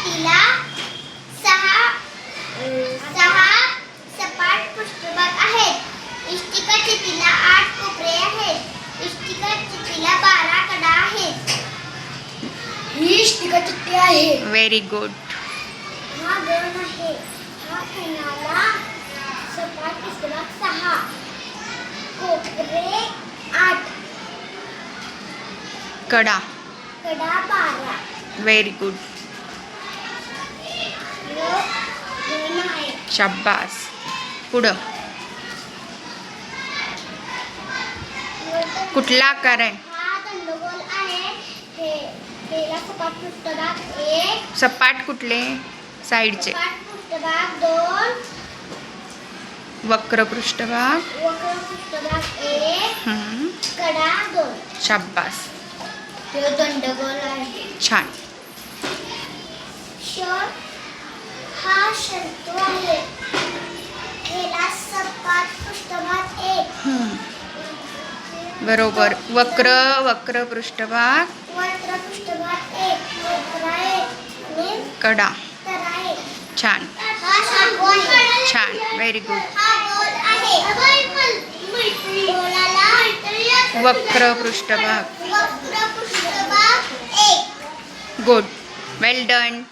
छेदीला सहा सपाट पृष्ठभाग आहेत. इष्टिका छेदीला 8 कोपरे आहेत. इष्टिका छेदीला 12 कडा आहेत. ही इष्टिका चिठ्ठी आहे. Very good. हा गण आहे. हा खणाला सपाट पृष्ठभाग 6 कोपरे 8 कडा. कडा 12. Very good. गण आहे. शाबास. पुढं कुठला आकार आहे? हा दंडगोल आहे. हेला सपाट पृष्ठभाग 1 सपाट कुठले? साईडचे. सपाट पृष्ठभाग 2 वक्र पृष्ठभाग. वक्र पृष्ठभाग 1 हम्म. कडा 2. शाबास. हे दंडगोल आहे. छान. हा शंकू आहे. हेला सपाट पृष्ठभाग 1 हम्म. बरोबर. वक्र पृष्ठभाग. वक्र पृष्ठभाग 1 वक्र आहे आणि कडा. तरा आहे. छान हा शंकू आहे. छान. Very good. हा गोल आहे. गोलाला वक्र पृष्ठभाग. वक्र पृष्ठभाग 1. गुड. वेल डन.